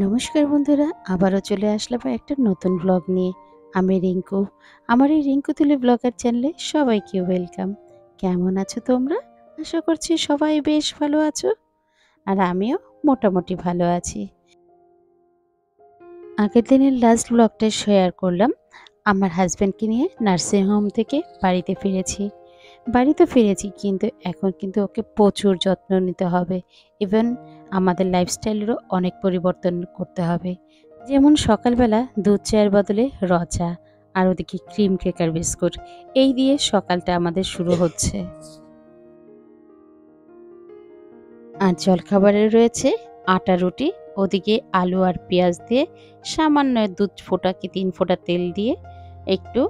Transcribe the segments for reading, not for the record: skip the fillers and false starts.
নমস্কার বন্ধুরা, আবারও চলে আসলাম একটা নতুন ব্লগ নিয়ে। আমি রিঙ্কু। আমার এই রিঙ্কু তুলি ব্লগার চ্যানেলে সবাইকে ওয়েলকাম। কেমন আছো তোমরা? আশা করছি সবাই বেশ ভালো আছো, আর আমিও মোটামুটি ভালো আছি। আগের দিনের লাস্ট ব্লগটা শেয়ার করলাম। আমার হাজব্যান্ডকে নিয়ে নার্সিংহোম থেকে বাড়িতে ফিরেছি। বাড়িতে ফিরেছি, কিন্তু এখন কিন্তু ওকে প্রচুর যত্ন নিতে হবে। ইভেন আমাদের লাইফস্টাইলেরও অনেক পরিবর্তন করতে হবে। যেমন সকালবেলা দুধ চায়ের বদলে র চা, আর ওদিকে ক্রিম ক্রেকার বিস্কুট, এই দিয়ে সকালটা আমাদের শুরু হচ্ছে। আর জলখাবারে রয়েছে আটা রুটি, ওদিকে আলু আর পেঁয়াজ দিয়ে সামান্য 2 ফোঁটা কি 3 ফোঁটা তেল দিয়ে একটু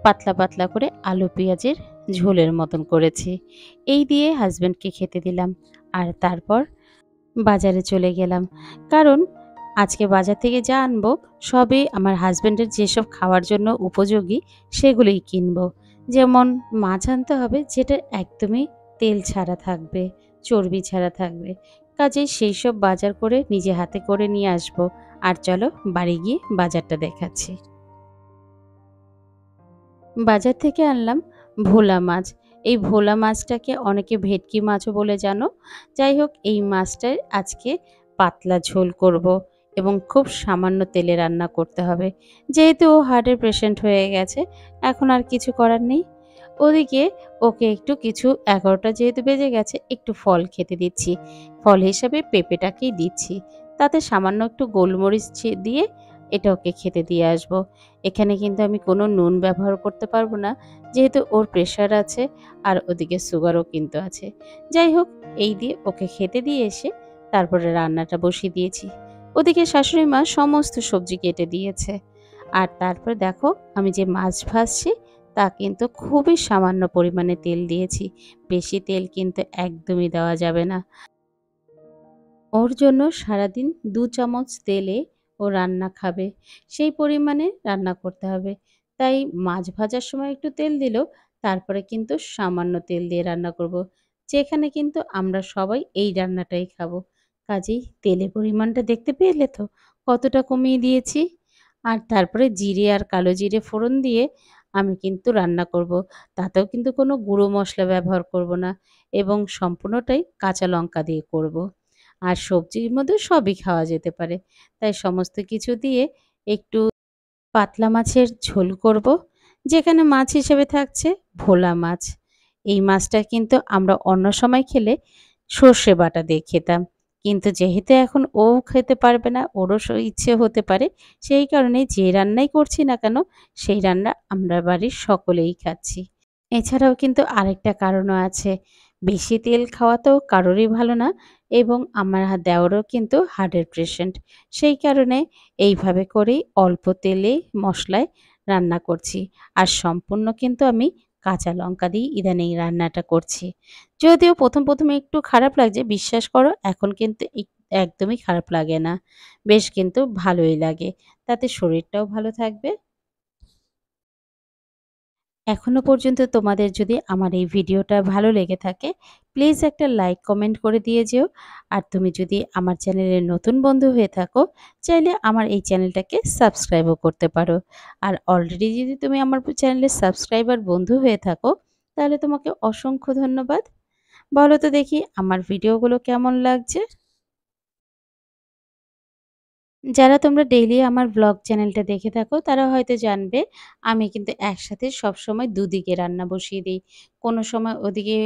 পাতলা পাতলা করে আলু পেঁয়াজের ঝোলের মতন করেছি। এই দিয়ে হাজব্যান্ডকে খেতে দিলাম। আর তারপর বাজারে চলে গেলাম, কারণ আজকে বাজার থেকে যা আনবো সবই আমার হাজব্যান্ডের যেসব খাওয়ার জন্য উপযোগী সেগুলোই কিনবো। যেমন মাছ আনতে হবে যেটা একদমই তেল ছাড়া থাকবে, চর্বি ছাড়া থাকবে। কাজেই সেই সব বাজার করে নিজে হাতে করে নিয়ে আসবো। আর চলো বাড়ি গিয়ে বাজারটা দেখাচ্ছি। বাজার থেকে আনলাম ভোলা মাছ। এই ভোলা মাছটাকে অনেকে ভেটকি মাছও বলে জানো। যাই হোক, এই মাছটার আজকে পাতলা ঝোল করব এবং খুব সামান্য তেলে রান্না করতে হবে। যেহেতু ও হার্টের পেশেন্ট হয়ে গেছে, এখন আর কিছু করার নেই। ওদিকে ওকে একটু কিছু 11টা যেহেতু বেজে গেছে, একটু ফল খেতে দিচ্ছি। ফল হিসাবে পেঁপেটাকেই দিচ্ছি। তাতে সামান্য একটু গোলমরিচ দিয়ে এটা ওকে খেতে দিয়ে আসবো। এখানে কিন্তু আমি কোনো নুন ব্যবহার করতে পারবো না, যেহেতু ওর প্রেশার আছে আর ওদিকে সুগারও কিন্তু আছে। যাই হোক, এই দিয়ে ওকে খেতে দিয়ে এসে তারপরে রান্নাটা বসিয়ে দিয়েছি। ওদিকে শাশুড়ি মা সমস্ত সবজি কেটে দিয়েছে। আর তারপর দেখো, আমি যে মাছ ভাজছি তা কিন্তু খুবই সামান্য পরিমাণে তেল দিয়েছি। বেশি তেল কিন্তু একদমই দেওয়া যাবে না। ওর জন্য সারাদিন 2 চামচ তেলে ও রান্না খাবে, সেই পরিমাণে রান্না করতে হবে। তাই মাছ ভাজার সময় একটু তেল দিলেও তারপরে কিন্তু সামান্য তেল দিয়ে রান্না করব। যেখানে কিন্তু আমরা সবাই এই রান্নাটাই খাবো। কাজেই তেলের পরিমাণটা দেখতে পেলে তো কতটা কমিয়ে দিয়েছি। আর তারপরে জিরে আর কালো জিরে ফোড়ন দিয়ে আমি কিন্তু রান্না করব। তাতেও কিন্তু কোনো গুঁড়ো মশলা ব্যবহার করব না, এবং সম্পূর্ণটাই কাঁচা লঙ্কা দিয়ে করব। আর সবজির মধ্যে সবই খাওয়া যেতে পারে। তাই সমস্ত কিছু দিয়ে একটু পাতলা মাছের ঝোল করব, যেখানে মাছ হিসেবে থাকছে ভোলা মাছ। এই মাছটা কিন্তু আমরা অন্য সময় খেলে সর্ষে বাটা দিয়ে খেতাম। কিন্তু যেহেতু এখন ও খেতে পারবে না, ওরও ইচ্ছে হতে পারে, সেই কারণে যে রান্নাই করছি না কেন সেই রান্না আমরা বাড়ির সকলেই খাচ্ছি। এছাড়াও কিন্তু আরেকটা কারণও আছে। বেশি তেল খাওয়া তো কারোরই ভালো না, এবং আমার দেওরও কিন্তু হার্টের পেশেন্ট। সেই কারণে এইভাবে করেই অল্প তেলে মশলায় রান্না করছি। আর সম্পূর্ণ কিন্তু আমি কাঁচা লঙ্কা দিয়ে ইদানিং রান্নাটা করছি। যদিও ১ম একটু খারাপ লাগছে, বিশ্বাস করো এখন কিন্তু একদমই খারাপ লাগে না। বেশ কিন্তু ভালোই লাগে। তাতে শরীরটাও ভালো থাকবে। এখনো পর্যন্ত তোমাদের যদি আমার এই ভিডিওটা ভালো লেগে থাকে, প্লিজ একটা লাইক কমেন্ট করে দিয়ে যেও। আর তুমি যদি আমার চ্যানেলের নতুন বন্ধু হয়ে থাকো, চাইলে আমার এই চ্যানেলটাকে সাবস্ক্রাইবও করতে পারো। আর অলরেডি যদি তুমি আমার চ্যানেলের সাবস্ক্রাইবার বন্ধু হয়ে থাকো, তাহলে তোমাকে অসংখ্য ধন্যবাদ। বলো তো দেখি আমার ভিডিওগুলো কেমন লাগছে। যারা তোমরা ডেইলি আমার ব্লগ চ্যানেলটা দেখে থাকো তারা হয়তো জানবে আমি কিন্তু একসাথে সবসময় দুদিকে রান্না বসিয়ে দিই। কোনো সময় ওদিকে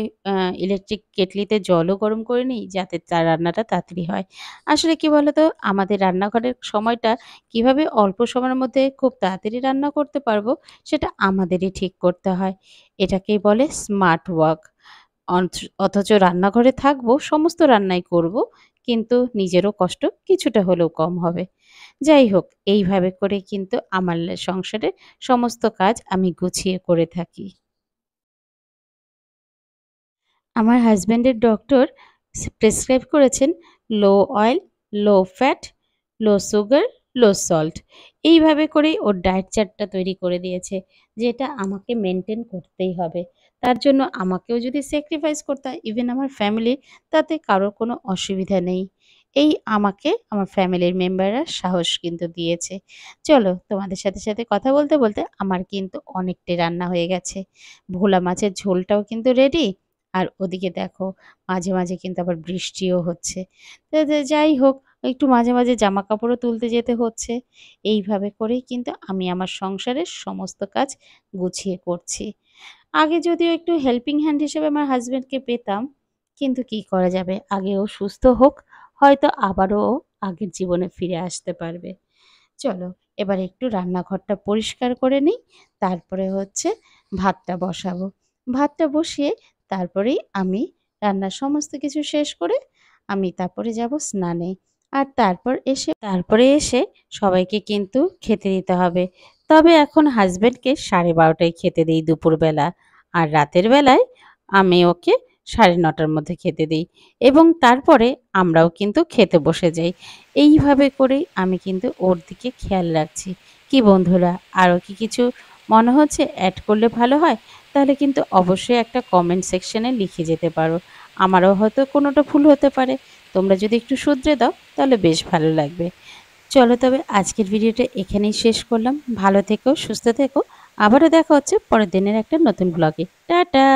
ইলেকট্রিক কেটলিতে জলও গরম করে নিই যাতে তার রান্নাটা তাড়াতাড়ি হয়। আসলে কি বলো তো, আমাদের রান্নাঘরের সময়টা কিভাবে অল্প সময়ের মধ্যে খুব তাড়াতাড়ি রান্না করতে পারবো সেটা আমাদেরই ঠিক করতে হয়। এটাকেই বলে স্মার্ট ওয়ার্ক। অথচ রান্নাঘরে থাকবো, সমস্ত রান্নাই করব, কিন্তু নিজেরও কষ্ট কিছুটা হলেও কম হবে। যাই হোক, এইভাবে করে কিন্তু আমার সংসারের সমস্ত কাজ আমি গুছিয়ে করে থাকি। আমার হাসব্যান্ডের ডক্টর প্রেসক্রাইব করেছেন লো অয়েল, লো ফ্যাট, লো সুগার, লো সল্ট। এইভাবে করেই ওর ডায়েট চার্টটা তৈরি করে দিয়েছে, যেটা আমাকে মেনটেন করতেই হবে। তার জন্য আমাকেও যদি স্যাক্রিফাইস করতে হয়, ইভেন আমার ফ্যামিলির, তাতে কারোর কোনো অসুবিধা নেই। এই আমাকে আমার ফ্যামিলির মেম্বাররা সাহস কিন্তু দিয়েছে। চলো, তোমাদের সাথে কথা বলতে আমার কিন্তু অনেকটাই রান্না হয়ে গেছে। ভোলা মাছের ঝোলটাও কিন্তু রেডি। আর ওদিকে দেখো, মাঝে কিন্তু আবার বৃষ্টিও হচ্ছে। তো যাই হোক, একটু মাঝে জামাকাপড়ও তুলতে যেতে হচ্ছে। এইভাবে করেই কিন্তু আমি আমার সংসারের সমস্ত কাজ গুছিয়ে করছি। আগে যদিও একটু হেল্পিং হ্যান্ড হিসেবে আমার হাসব্যান্ডকে পেতাম, কিন্তু কি করা যাবে? আগে ও সুস্থ হোক, হয়তো আবারও ও আগের জীবনে ফিরে আসতে পারবে। চলো, এবার একটু রান্নাঘরটা পরিষ্কার করে নিই। তারপরে হচ্ছে ভাতটা বসাবো। ভাতটা বসিয়ে তারপরেই আমি রান্নার সমস্ত কিছু শেষ করে আমি তারপরে যাব স্নানে। আর তারপরে এসে সবাইকে কিন্তু খেতে দিতে হবে। তবে এখন হাসব্যান্ডকে 12:30টায় খেতে দেই দুপুরবেলা। আর রাতের বেলায় আমি ওকে 9:30টার মধ্যে খেতে দেই। এবং তারপরে আমরাও কিন্তু খেতে বসে যাই। এইভাবে করেই আমি কিন্তু ওর দিকে খেয়াল রাখছি। কি বন্ধুরা, আরও কি কিছু মনে হচ্ছে অ্যাড করলে ভালো হয়? তাহলে কিন্তু অবশ্যই একটা কমেন্ট সেকশনে লিখে যেতে পারো। আমারও হয়তো কোনোটা ভুল হতে পারে। তোমরা যদি একটু শুধরে দাও তাহলে বেশ ভালো লাগবে। চলো, তবে আজকের ভিডিওটা এখানেই শেষ করলাম। ভালো থেকো, সুস্থ থেকো। আবারও দেখা হচ্ছে পরের দিনের একটা নতুন ব্লগে। টাটা।